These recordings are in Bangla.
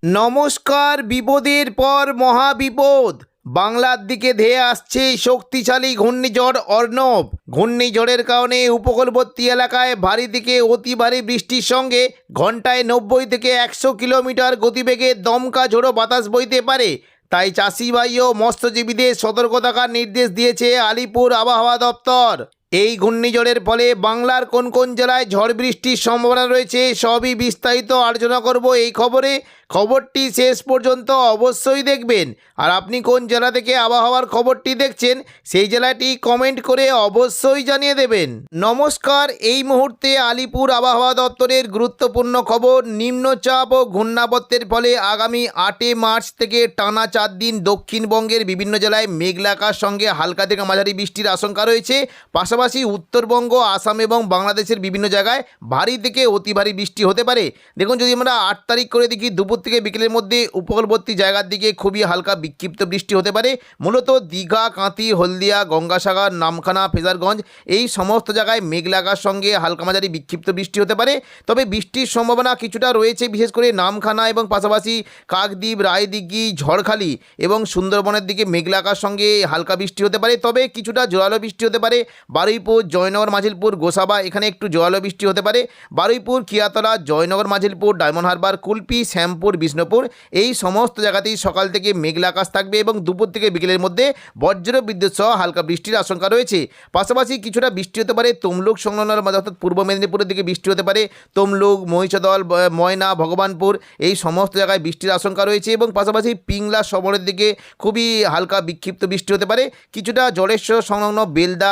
নমস্কার। বিপদের পর মহাবিপদ। বাংলার দিকে ধেয়ে আসছে শক্তিশালী ঘূর্ণিঝড় অর্ণব। ঘূর্ণিঝড়ের কারণে উপকূলবর্তী এলাকায় ভারী থেকে অতি ভারী বৃষ্টির সঙ্গে ঘন্টায় 90 থেকে 100 কিলোমিটার গতিবেগে দমকা ঝোড়ো বাতাস বইতে পারে। তাই চাষি ভাই ও মৎস্যজীবীদের সতর্ক থাকার নির্দেশ দিয়েছে আলিপুর আবহাওয়া দপ্তর। এই ঘূর্ণিঝড়ের ফলে বাংলার কোন কোন জেলায় ঝড় বৃষ্টির সম্ভাবনা রয়েছে সবই বিস্তারিত আলোচনা করব এই খবরে। খবরটি শেষ পর্যন্ত অবশ্যই দেখবেন। আর আপনি কোন জেলা থেকে আবহাওয়ার খবরটি দেখছেন সেই জেলাটি কমেন্ট করে অবশ্যই জানিয়ে দেবেন। নমস্কার। এই মুহূর্তে আলিপুর আবহাওয়া দপ্তরের গুরুত্বপূর্ণ খবর। নিম্নচাপ ও ঘূর্ণাবর্তের ফলে আগামী 8 মার্চ থেকে টানা 4 দিন দক্ষিণবঙ্গের বিভিন্ন জেলায় মেঘলা আকাশ সঙ্গে হালকা থেকে মাঝারি বৃষ্টির আশঙ্কা রয়েছে। পাশাপাশি উত্তরবঙ্গ, আসাম এবং বাংলাদেশের বিভিন্ন জায়গায় ভারী থেকে অতি ভারী বৃষ্টি হতে পারে। দেখুন, যদি আমরা 8 তারিখ করে দেখি, দুপুর থেকে বিকেলের মধ্যে উপকূলবর্তী জায়গার দিকে খুবই হালকা বিক্ষিপ্ত বৃষ্টি হতে পারে। মূলত দীঘা, কাঁথি, হলদিয়া, গঙ্গাসাগর, নামখানা, ফেজারগঞ্জ এই সমস্ত জায়গায় মেঘলা আকাশ সঙ্গে হালকা মাঝারি বিক্ষিপ্ত বৃষ্টি হতে পারে। তবে বৃষ্টির সম্ভাবনা কিছুটা রয়েছে, বিশেষ করে নামখানা এবং পাশাপাশি কাকদ্বীপ, রায়দিঘি, ঝড়খালি এবং সুন্দরবনের দিকে মেঘলা আকাশ সঙ্গে হালকা বৃষ্টি হতে পারে। তবে কিছুটা জোরালো বৃষ্টি হতে পারে। বারুইপুর, জয়নগর, মাঝিলপুর, গোসাবা এখানে একটু জোরালো বৃষ্টি হতে পারে। বারুইপুর, কিয়াতলা, জয়নগর, মাঝিলপুর, ডায়মন্ড হারবার, কুলপি, শ্যামপুর, বিষ্ণুপুর এই সমস্ত জায়গাতেই সকাল থেকে মেঘলা আকাশ থাকবে এবং দুপুর থেকে বিকেলের মধ্যে বজ্র বিদ্যুৎ সহ হালকা বৃষ্টির আশঙ্কা রয়েছে। পাশাপাশি কিছুটা বৃষ্টি হতে পারে তমলুক সংলগ্ন অর্থাৎ পূর্ব মেদিনীপুরের দিকে বৃষ্টি হতে পারে। তমলুক, মহিষাদল, ময়না, ভগবানপুর এই সমস্ত জায়গায় বৃষ্টির আশঙ্কা রয়েছে এবং পাশাপাশি পিংলা শহরের দিকে খুবই হালকা বিক্ষিপ্ত বৃষ্টি হতে পারে। কিছুটা জলেশ্বর সংলগ্ন বেলদা,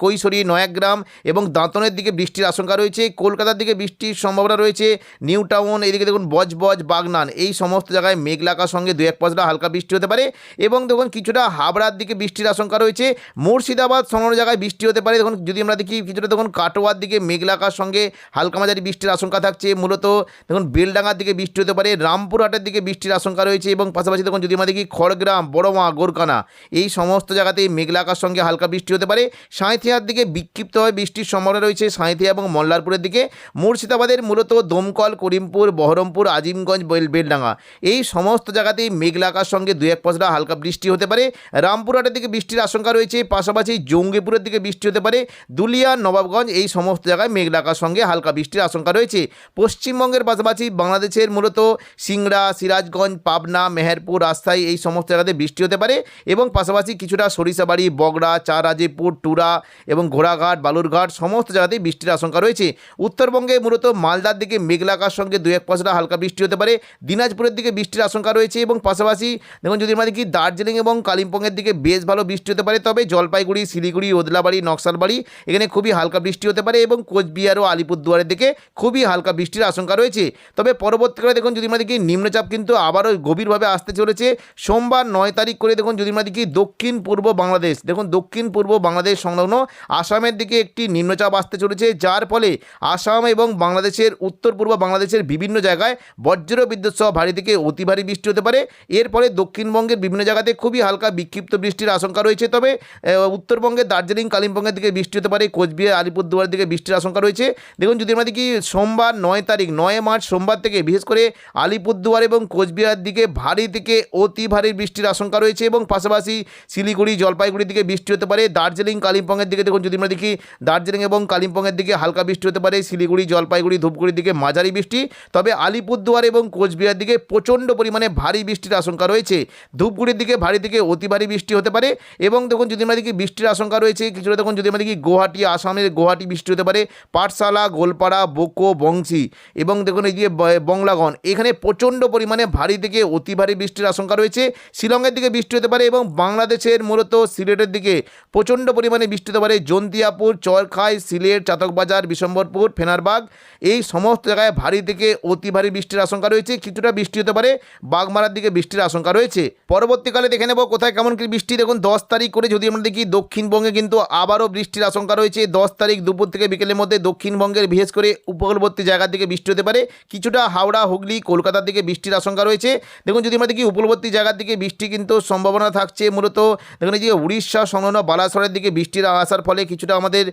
কৈশোরী, নয়াগ্রাম এবং দাঁতনের দিকে বৃষ্টির আশঙ্কা রয়েছে। কলকাতার দিকে বৃষ্টির সম্ভাবনা রয়েছে। নিউ টাউন এদিকে দেখুন বজবজ, বাগনান এই সমস্ত জায়গায় মেঘলা আকাশ সঙ্গে 2-1 পশলা হালকা বৃষ্টি হতে পারে এবং দেখুন কিছুটা হাবড়ার দিকে বৃষ্টির আশঙ্কা রয়েছে। মুর্শিদাবাদ সংলগ্ন জায়গায় বৃষ্টি হতে পারে। দেখুন যদি আমরা দেখি কিছুটা দেখুন কাটোয়ার দিকে মেঘলা আকাশ সঙ্গে হালকা মাঝারি বৃষ্টির আশঙ্কা থাকছে। মূলত দেখুন বেলডাঙ্গার দিকে বৃষ্টি হতে পারে। রামপুরহাটের দিকে বৃষ্টির আশঙ্কা রয়েছে এবং পাশাপাশি দেখুন যদি আমরা দেখি খড়গ্রাম, বড়মা, গোরকানা এই সমস্ত জায়গাতেই মেঘলা আকাশ সঙ্গে হালকা বৃষ্টি হতে পারে। সাঁইথিয়ার দিকে বিক্ষিপ্তভাবে বৃষ্টির সম্ভাবনা রয়েছে সাঁইথিয়া এবং মল্লারপুরের দিকে। মুর্শিদাবাদের মূলত দমকল, করিমপুর, বহরমপুর, আজিমগঞ্জ, বেলডাঙ্গা এই সমস্ত জায়গাতেই মেঘলা আকাশ সঙ্গে 2-1 পশলা হালকা বৃষ্টি হতে পারে। রামপুরহাটের দিকে বৃষ্টির আশঙ্কা রয়েছে। পাশাপাশি জঙ্গিপুরের দিকে বৃষ্টি হতে পারে। দুলিয়া, নবাবগঞ্জ এই সমস্ত জায়গায় মেঘলা আকাশ সঙ্গে হালকা বৃষ্টির আশঙ্কা রয়েছে। পশ্চিমবঙ্গের পাশাপাশি বাংলাদেশের মূলত সিংড়া, সিরাজগঞ্জ, পাবনা, মেহেরপুর, রাজশাহী এই সমস্ত জায়গাতে বৃষ্টি হতে পারে এবং পাশাপাশি কিছুটা সরিষাবাড়ি, বগড়া, চাররাজীপুর, টুরা এবং ঘোড়াঘাট, বালুরঘাট সমস্ত জায়গাতেই বৃষ্টির আশঙ্কা রয়েছে। উত্তরবঙ্গে মূলত মালদার দিকে মেঘলা আকাশ সঙ্গে 2-1 পশলা হালকা বৃষ্টি হতে পারে। দিনাজপুরের দিকে বৃষ্টির আশঙ্কা রয়েছে এবং পাশাপাশি দেখুন যদি আমরা দেখি দার্জিলিং এবং কালিম্পংয়ের দিকে বেশ ভালো বৃষ্টি হতে পারে। তবে জলপাইগুড়ি, শিলিগুড়ি, ওদলাবাড়ি, নকশালবাড়ি এখানে খুবই হালকা বৃষ্টি হতে পারে এবং কোচবিহার ও আলিপুরদুয়ারের দিকে খুবই হালকা বৃষ্টির আশঙ্কা রয়েছে। তবে পরবর্তীকালে দেখুন যদি আমরা দেখি নিম্নচাপ কিন্তু আবারও গভীরভাবে আসতে চলেছে। সোমবার 9 তারিখ করে দেখুন যদি আমরা দেখি দক্ষিণ পূর্ব বাংলাদেশ, দেখুন দক্ষিণ পূর্ব বাংলাদেশ সংলগ্ন আসামের দিকে একটি নিম্নচাপ আসতে চলেছে, যার ফলে আসাম এবং বাংলাদেশের উত্তর পূর্ব বাংলাদেশের বিভিন্ন জায়গায় বজ্র বিদ্যুৎ সহ ভারী থেকে অতি ভারী বৃষ্টি হতে পারে। এর ফলে দক্ষিণবঙ্গের বিভিন্ন জায়গাতে খুবই হালকা বিক্ষিপ্ত বৃষ্টির আশঙ্কা রয়েছে। তবে উত্তরবঙ্গের দার্জিলিং, কালিম্পংয়ের দিকে বৃষ্টি হতে পারে। কোচবিহার, আলিপুরদুয়ারের দিকে বৃষ্টির আশঙ্কা রয়েছে। দেখুন যদি আমরা দেখি সোমবার 9 তারিখ 9 মার্চ সোমবার থেকে বিশেষ করে আলিপুরদুয়ার এবং কোচবিহার দিকে ভারী থেকে অতি ভারী বৃষ্টির আশঙ্কা রয়েছে এবং পাশাপাশি শিলিগুড়ি, জলপাইগুড়ির দিকে বৃষ্টি হতে পারে। দার্জিলিং, কালিম্পংয়ের দিকে দেখুন যদি আমরা দেখি দার্জিলিং এবং কালিম্পংয়ের দিকে হালকা বৃষ্টি হতে পারে। শিলিগুড়ি, জলপাইগুড়ি, ধূপগুড়ির দিকে মাঝারি বৃষ্টি। তবে আলিপুরদুয়ার এবং কোচবিহার দিকে প্রচণ্ড পরিমাণে ভারী বৃষ্টির আশঙ্কা রয়েছে। ধূপগুড়ির দিকে ভারী থেকে অতি ভারী বৃষ্টি হতে পারে এবং দেখুন যদি আমরা দেখি বৃষ্টির আশঙ্কা রয়েছে কিছুটা দেখুন যদি আমরা দেখি গুয়াহাটি, আসামের গুয়াহাটি বৃষ্টি হতে পারে। পাঠশালা, গোলপাড়া, বোকো, বংশী এবং দেখুন এই যে বংলাগন এখানে প্রচণ্ড পরিমাণে ভারী থেকে অতি ভারী বৃষ্টির আশঙ্কা রয়েছে। শিলংয়ের দিকে বৃষ্টি হতে পারে এবং বাংলাদেশের মূলত সিলেটের দিকে প্রচণ্ড পরিমাণে বৃষ্টি হতে পারে। জন্তিয়াপুর, চরখাই, সিলেট, চাতকবাজার, বিশম্বরপুর, ফেনারবাগ এই সমস্ত জায়গায় ভারী থেকে অতি ভারী বৃষ্টির আশঙ্কা রয়েছে। কিছুটা বৃষ্টি হতে পারে বাগমারার দিকে বৃষ্টির আশঙ্কা রয়েছে। পরবর্তীকালে দেখে নেব কোথায় কেমন কি বৃষ্টি। দেখুন 10 তারিখ করে যদি আমরা দেখি দক্ষিণবঙ্গে কিন্তু আবারও বৃষ্টির আশঙ্কা রয়েছে। 10 তারিখ দুপুর থেকে বিকেলের মধ্যে দক্ষিণবঙ্গের বিশেষ করে উপকূলবর্তী জায়গার দিকে বৃষ্টি হতে পারে। কিছুটা হাওড়া, হুগলি, কলকাতার দিকে বৃষ্টির আশঙ্কা রয়েছে। দেখুন যদি আমরা দেখি উপকূলবর্তী জায়গার দিকে বৃষ্টি কিন্তু সম্ভাবনা থাকছে। মূলত দেখুন এই যে উড়িষ্যা সংলগ্ন বালাসরের দিকে বৃষ্টির আসার ফলে কিছুটা আমাদের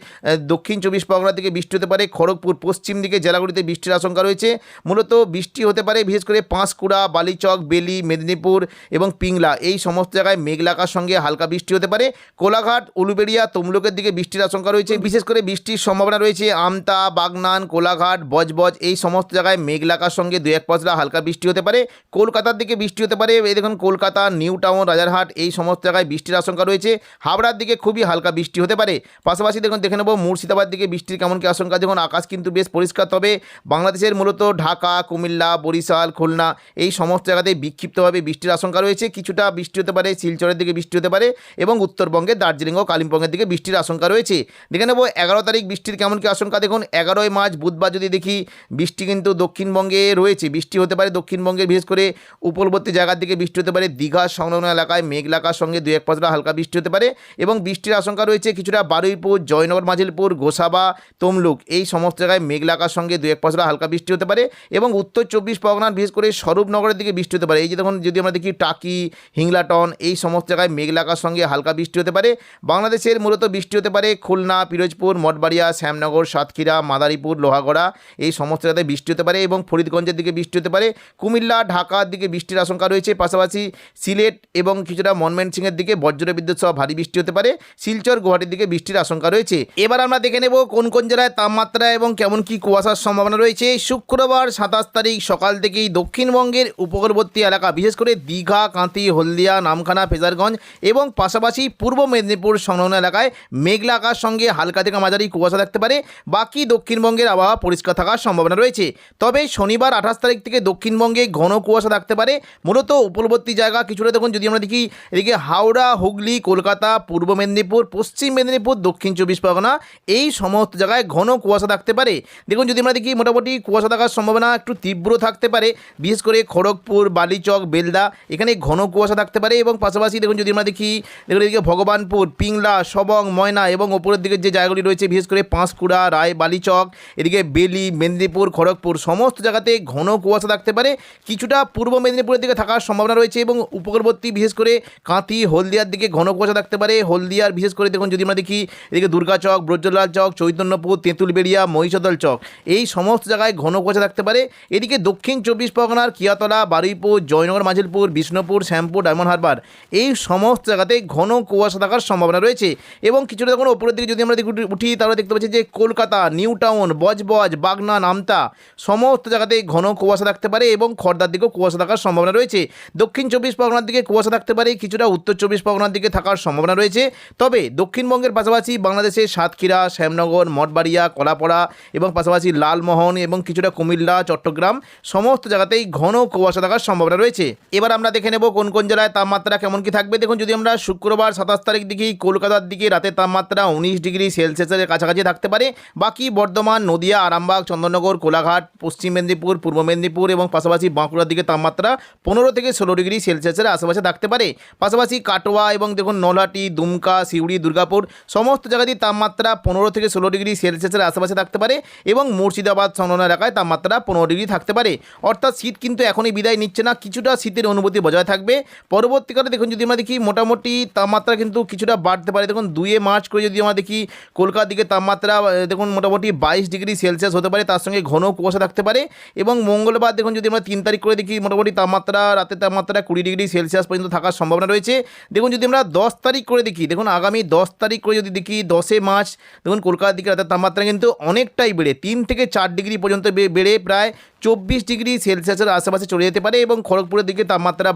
দক্ষিণ 24 পরগনার দিকে বৃষ্টি হতে পারে। খড়গপুর পশ্চিম দিকে জেলাগুলিতে বৃষ্টির আশঙ্কা রয়েছে। মূলত বৃষ্টি হতে পারে, বিশেষ করে পাঁশকুড়া, বালিচক, বেলি, মেদিনীপুর এবং পিংলা এই সমস্ত জায়গায় মেঘলা আকাশ সঙ্গে হালকা বৃষ্টি হতে পারে। কোলাঘাট, উলুবেড়িয়া, তমলুকের দিকে বৃষ্টির আশঙ্কা রয়েছে, বিশেষ করে বৃষ্টির সম্ভাবনা রয়েছে আমতা, বাগনান, কোলাঘাট, বজবজ এই সমস্ত জায়গায় মেঘলা আকাশ সঙ্গে 2-1 পশলা হালকা বৃষ্টি হতে পারে। কলকাতার দিকে বৃষ্টি হতে পারে, এই দেখুন কলকাতা, নিউ টাউন, রাজারহাট এই সমস্ত জায়গায় বৃষ্টির আশঙ্কা রয়েছে। হাওড়ার দিকে খুবই হালকা বৃষ্টি হতে পারে। পাশাপাশি দেখে নেব মুর্শিদাবাদ দিকে বৃষ্টির কেমন কি আশঙ্কা। দেখুন আকাশ কিন্তু বেশ পরিষ্কার, তবে বাংলাদেশের মূলত ঢাকা, কুমিল্লা, বরিশাল, খুলনা এই সমস্ত জায়গাতে বিক্ষিপ্তভাবে বৃষ্টির আশঙ্কা রয়েছে। কিছুটা বৃষ্টি হতে পারে, শিলচরের দিকে বৃষ্টি হতে পারে এবং উত্তরবঙ্গে দার্জিলিং ও কালিম্পংয়ের দিকে বৃষ্টির আশঙ্কা রয়েছে। দেখে নেব 11 তারিখ বৃষ্টির কেমন কি আশঙ্কা। দেখুন 11ই মার্চ বুধবার যদি দেখি, বৃষ্টি কিন্তু দক্ষিণবঙ্গে রয়েছে, বৃষ্টি হতে পারে দক্ষিণবঙ্গের বিশেষ করে উপকূলবর্তী জায়গার দিকে বৃষ্টি হতে পারে। দীঘা সংলগ্ন এলাকায় মেঘলা আকাশ সঙ্গে 2-1 পশলা হালকা বৃষ্টি হতে পারে এবং বৃষ্টির আশঙ্কা রয়েছে কিছুটা বারুইপুর, জয়নগর, মাঝিলপুর, গোসাবা, তমলুক এই সমস্ত জায়গায় মেঘলা আকাশ সঙ্গে 2-1 পশলা হালকা বৃষ্টি হতে পারে এবং উত্তর 24 পরগনার বিশেষ করে স্বরূপনগরের দিকে বৃষ্টি হতে পারে। এই যে দেখুন যদি আমরা দেখি টাকি, হিংলাটন এই সমস্ত জায়গায় মেঘলা আকাশ সঙ্গে হালকা বৃষ্টি হতে পারে। বাংলাদেশের মূলত বৃষ্টি হতে পারে খুলনা, পিরোজপুর, মঠবাড়িয়া, শ্যামনগর, সাতক্ষীরা, মাদারীপুর, লোহাগড়া এই সমস্ত জায়গায় বৃষ্টি হতে পারে এবং ফরিদগঞ্জের দিকে বৃষ্টি হতে পারে। কুমিল্লা, ঢাকার দিকে বৃষ্টির আশঙ্কা রয়েছে। পাশাপাশি সিলেট এবং কিছুটা ময়মনসিংহের দিকে বজ্র বিদ্যুৎ সহ ভারী বৃষ্টি হতে পারে। শিলচর, গুয়াহাটির দিকে বৃষ্টির আশঙ্কা রয়েছে। এবার আমরা দেখে নেব কোন কোন জেলায় তাপমাত্রা এবং কেমন কি কুয়াশার সম্ভাবনা রয়েছে। শুক্রবার 27 তারিখ সকাল থেকেই দক্ষিণবঙ্গের উপকূলবর্তী এলাকা বিশেষ করে দীঘা, কাঁথি, হলদিয়া, নামখানা, ফেজারগঞ্জ এবং পাশাপাশি পূর্ব মেদিনীপুর সংলগ্ন এলাকায় মেঘলা আকাশ সঙ্গে হালকা থেকে মাঝারি কুয়াশা থাকতে পারে। বাকি দক্ষিণবঙ্গের আবহাওয়া পরিষ্কার থাকার সম্ভাবনা রয়েছে। তবে শনিবার 28 তারিখ থেকে দক্ষিণবঙ্গে ঘন কুয়াশা থাকতে পারে, মূলত উপকূলবর্তী জায়গা কিছুটা। দেখুন যদি আমরা দেখি এদিকে হাওড়া, হুগলি, কলকাতা, পূর্ব মেদিনীপুর, পশ্চিম মেদিনীপুর, দক্ষিণ 24 পরগনা এই সমস্ত জায়গায় ঘন কুয়াশা থাকতে পারে। দেখুন যদি আমরা দেখি মোটামুটি কুয়াশা থাকার সম্ভাবনা একটু তীব্র থাকতে পারে, বিশেষ করে খড়গপুর, বালিচক, বেলদা এখানে ঘন কুয়াশা থাকতে পারে এবং পাশাপাশি দেখুন যদি আমরা দেখি এদিকে ভগবানপুর, পিংলা, সবং, ময়না এবং ওপরের দিকের যে জায়গাগুলি রয়েছে বিশেষ করে পাঁশকুড়া, রায়, বালিচক, এদিকে বেলি, মেদিনীপুর, খড়গপুর সমস্ত জায়গাতে ঘন কুয়াশা থাকতে পারে। কিছুটা পূর্ব মেদিনীপুরের দিকে থাকার সম্ভাবনা রয়েছে এবং উপকূলবর্তী বিশেষ করে কাঁথি, হলদিয়ার দিকে ঘন কুয়াশা থাকতে পারে। হলদিয়ার বিশেষ করে দেখুন যদি আমরা দেখি এদিকে দুর্গাচক, ব্রজলাল চক, চৈতন্যপুর, তেঁতুলবেড়িয়া, মহিষাদল চক এই সমস্ত জায়গায় ঘন কুয়াশা থাকতে পারে। এদিকে দক্ষিণ 24 পরগনার কিয়াতলা, বারুইপুর, জয়নগর, মাঝিলপুর, বিষ্ণুপুর, শ্যামপুর, ডায়মন্ড হারবার এই সমস্ত জায়গাতে ঘন কুয়াশা থাকার সম্ভাবনা রয়েছে এবং কিছুটা দেখুন ওপরের দিকে যদি আমরা উঠি তাহলে দেখতে পাচ্ছি যে কলকাতা, নিউ টাউন, বজবজ, বাগনান, আমতা সমস্ত জায়গাতে ঘন কুয়াশা থাকতে পারে এবং খড়দার দিকেও কুয়াশা থাকার সম্ভাবনা রয়েছে। দক্ষিণ 24 পরগনার দিকে কুয়াশা থাকতে পারে, কিছুটা উত্তর 24 পরগনার দিকে থাকার সম্ভাবনা রয়েছে। তবে দক্ষিণবঙ্গের পাশাপাশি বাংলাদেশের সাতক্ষীরা, শ্যামনগর, মঠবাড়িয়া, কলাপাড়া এবং পাশাপাশি লালমোহন এবং কিছুটা কুমিল্লা, চট্টগ্রাম সমস্ত জায়গাতেই ঘন কুয়াশা থাকার সম্ভাবনা রয়েছে। এবার আমরা দেখে নেব কোন কোন জেলায় তাপমাত্রা কেমন কি থাকবে। দেখুন যদি আমরা শুক্রবার 27 তারিখ দেখি কলকাতার দিকে রাতের তাপমাত্রা 19 ডিগ্রি সেলসিয়াসের কাছাকাছি থাকতে পারে। বাকি বর্ধমান, নদিয়া, আরামবাগ, চন্দননগর, কোলাঘাট, পশ্চিম মেদিনীপুর, পূর্ব মেদিনীপুর এবং পাশাপাশি বাঁকুড়ার দিকে তাপমাত্রা 15 থেকে 16 ডিগ্রি সেলসিয়াসের আশেপাশে থাকতে পারে। পাশাপাশি কাটোয়া এবং দেখুন নলহাটি, দুমকা, সিউড়ি, দুর্গাপুর সমস্ত জায়গাতেই তাপমাত্রা 15 থেকে 16 ডিগ্রি সেলসিয়াসের আশেপাশে থাকতে পারে এবং মুর্শিদাবাদ সংলগ্ন এলাকায় তাপমাত্রা 15 ডিগ্রি থাকতে পারে। অর্থাৎ শীত কিন্তু এখনই বিদায় নিচ্ছে না, কিছুটা শীতের অনুভূতি বজায় থাকবে। পরবর্তীকালে দেখুন যদি আমরা দেখি মোটামুটি তাপমাত্রা কিন্তু কিছুটা বাড়তে পারে। দেখুন 2 মার্চ করে যদি আমরা দেখি কলকাতার দিকে তাপমাত্রা দেখুন মোটামুটি 22 ডিগ্রি সেলসিয়াস হতে পারে, তার সঙ্গে ঘন কুয়াশা থাকতে পারে এবং মঙ্গলবার দেখুন যদি আমরা 3 তারিখ করে দেখি মোটামুটি তাপমাত্রা রাতের তাপমাত্রা 20 ডিগ্রি সেলসিয়াস পর্যন্ত থাকার সম্ভাবনা রয়েছে। দেখুন যদি আমরা 10 তারিখ করে দেখি, দেখুন আগামী 10 তারিখ করে যদি দেখি 10 মার্চ দেখুন কলকাতার দিকে রাতের তাপমাত্রা কিন্তু অনেকটাই বেড়ে 3 থেকে 4 ডিগ্রি পর্যন্ত বেড়ে প্রায় 24 ডিগ্রি সেলসিয়াসের আশেপাশে চলে যেতে পারে এবং খড়গপুরের দিকে তাপমাত্রা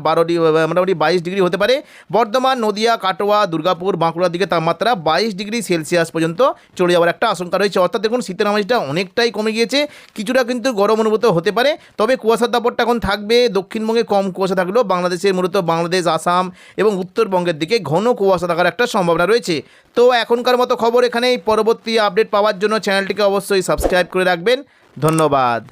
মোটামুটি 22 ডিগ্রি হতে পারে। বর্ধমান, নদিয়া, কাটোয়া, দুর্গাপুর, বাঁকুড়ার দিকে তাপমাত্রা 22 ডিগ্রি সেলসিয়াস পর্যন্ত চলে যাওয়ার একটা আশঙ্কা রয়েছে। অর্থাৎ দেখুন শীতের আমেজটা অনেকটাই কমে গিয়েছে, কিছুটা কিন্তু গরম অনুভূত হতে পারে। তবে কুয়াশার দাপটটা এখন থাকবে, দক্ষিণবঙ্গে কম কুয়াশা থাকলেও বাংলাদেশের মূলত বাংলাদেশ, আসাম এবং উত্তরবঙ্গের দিকে ঘন কুয়াশা থাকার একটা সম্ভাবনা রয়েছে। তো এখনকার মতো খবর এখানেই। পরবর্তী আপডেট পাওয়ার জন্য চ্যানেলটিকে অবশ্যই সাবস্ক্রাইব করে রাখবেন। ধন্যবাদ।